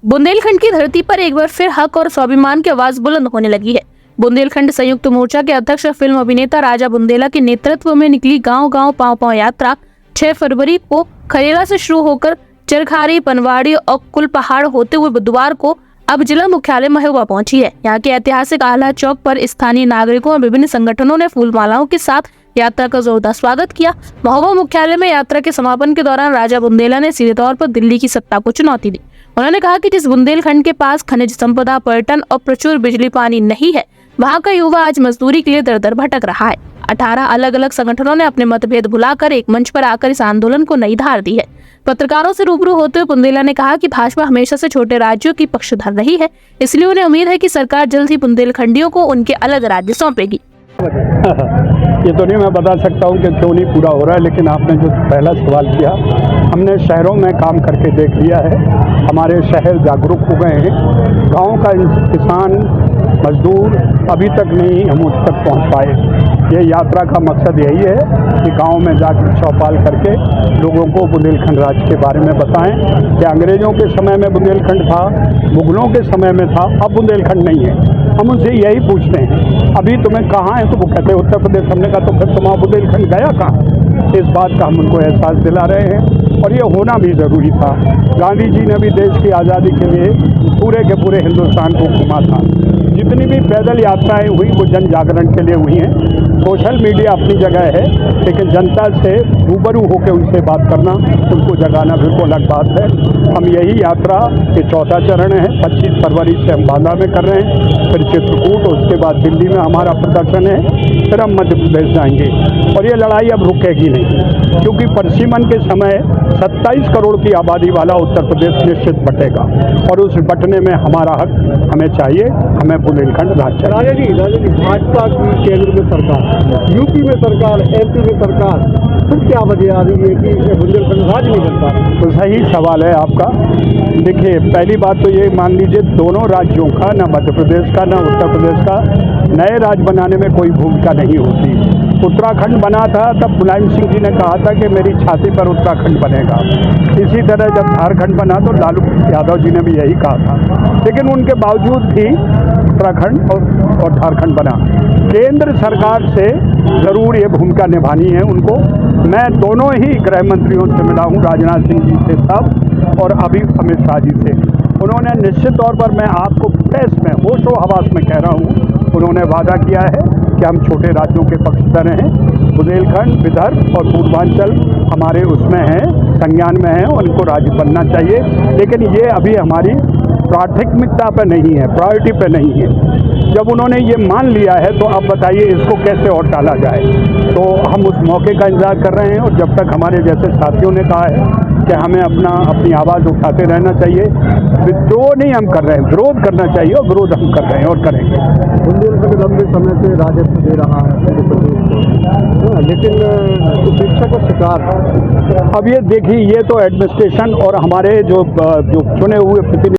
बुंदेलखंड की धरती पर एक बार फिर हक और स्वाभिमान की आवाज बुलंद होने लगी है। बुंदेलखंड संयुक्त मोर्चा के अध्यक्ष फिल्म अभिनेता राजा बुंदेला के नेतृत्व में निकली गांव गांव पांव पांव यात्रा 6 फरवरी को खरेला से शुरू होकर चरखारी, पनवाड़ी और कुलपहाड़ होते हुए बुधवार को अब जिला मुख्यालय महोबा पहुंची है। यहाँ के ऐतिहासिक आल्हा चौक पर स्थानीय नागरिकों और विभिन्न संगठनों ने फूल मालाओं के साथ यात्रा का जोरदार स्वागत किया। महोबा मुख्यालय में यात्रा के समापन के दौरान राजा बुंदेला ने सीधे तौर पर दिल्ली की सत्ता को चुनौती दी। उन्होंने कहा कि जिस बुंदेलखंड के पास खनिज संपदा, पर्यटन और प्रचुर बिजली पानी नहीं है, वहाँ का युवा आज मजदूरी के लिए दर दर भटक रहा है। 18 अलग अलग संगठनों ने अपने मतभेद भुलाकर एक मंच पर आकर इस आंदोलन को नई धार दी है। पत्रकारों से रूबरू होते हुए बुंदेला ने कहा कि भाजपा हमेशा से छोटे राज्यों की पक्षधर रही है, इसलिए उन्हें उम्मीद है कि सरकार जल्द ही बुंदेलखंडियों को उनके अलग राज्य सौंपेगी। ये तो नहीं मैं बता सकता हूँ कि क्यों नहीं पूरा हो रहा है, लेकिन आपने जो पहला सवाल किया, हमने शहरों में काम करके देख लिया है। हमारे शहर जागरूक हो गए हैं। गांव का किसान मजदूर अभी तक नहीं हम उस तक पहुँच पाए। ये यात्रा का मकसद यही है कि गांव में जाकर चौपाल करके लोगों को बुंदेलखंड राज्य के बारे में बताएं कि अंग्रेजों के समय में बुंदेलखंड था, मुगलों के समय में था, अब बुंदेलखंड नहीं है। हम उनसे यही पूछते हैं, अभी तुम्हें कहाँ है? तो वो कहते हैं उत्तर प्रदेश। हमने कहा तो फिर तुम बुंदेलखंड गया कहाँ? इस बात का हम उनको एहसास दिला रहे हैं और ये होना भी ज़रूरी था। गांधी जी ने भी देश की आज़ादी के लिए पूरे के पूरे हिंदुस्तान को घूमा था। जितनी भी पैदल यात्राएं हुई वो जन जागरण के लिए हुई हैं। सोशल मीडिया अपनी जगह है, लेकिन जनता से रूबरू होकर उनसे बात करना, उनको जगाना बिल्कुल अलग बात है। हम यही यात्रा के चौथा चरण है। 25 फरवरी से हम बांदा में कर रहे हैं, फिर चित्रकूट, उसके बाद दिल्ली में हमारा प्रदर्शन है, फिर हम मध्य प्रदेश जाएंगे। और ये लड़ाई अब रुकेगी नहीं, क्योंकि परसिमन के समय 27 करोड़ की आबादी वाला उत्तर प्रदेश निश्चित बटेगा और उस बटने में हमारा हक हमें चाहिए। हमें बुंदेलखंड राज्य चाहिए। राजा जी, भाजपा की केंद्र में सरकार, यूपी में सरकार, एमपी में सरकार, फिर क्या वजह आ रही है कि बुंदेलखंड राज्य नहीं बनता? तो सही सवाल है आपका। देखिए, पहली बात तो ये मान लीजिए, दोनों राज्यों का, ना मध्य प्रदेश का ना उत्तर प्रदेश का, नए राज्य बनाने में कोई भूमिका नहीं होती। उत्तराखंड बना था तब मुलायम सिंह जी ने कहा था कि मेरी छाती पर उत्तराखंड बनेगा। इसी तरह जब झारखंड बना तो लालू यादव जी ने भी यही कहा था, लेकिन उनके बावजूद भी उत्तराखंड और झारखंड बना। केंद्र सरकार से ज़रूर ये भूमिका निभानी है उनको। मैं दोनों ही गृह मंत्रियों से मिला हूँ, राजनाथ सिंह जी से तब और अभी अमित शाह जी से। उन्होंने निश्चित तौर पर, मैं आपको प्रेस में होशो हवास में कह रहा हूँ, उन्होंने वादा किया है कि हम छोटे राज्यों के पक्षधर हैं। बुंदेलखंड, विदर्भ और पूर्वांचल हमारे उसमें हैं, संज्ञान में हैं, उनको राज्य बनना चाहिए। लेकिन ये अभी हमारी प्राथमिकता पर नहीं है, प्रायोरिटी पर नहीं है। जब उन्होंने ये मान लिया है तो अब बताइए इसको कैसे और टाला जाए। तो हम उस मौके का इंतजार कर रहे हैं और जब तक हमारे जैसे साथियों ने कहा है कि हमें अपनी आवाज़ उठाते रहना चाहिए। विद्रोह नहीं हम कर रहे हैं, विरोध करना चाहिए और विरोध हम कर रहे हैं और करेंगे। बुंदेलखंड लंबे समय से राजस्व दे रहा है पूरे प्रदेश को, लेकिन उपेक्षा का शिकार। अब ये देखिए, ये तो एडमिनिस्ट्रेशन और हमारे जो चुने हुए प्रतिनिधि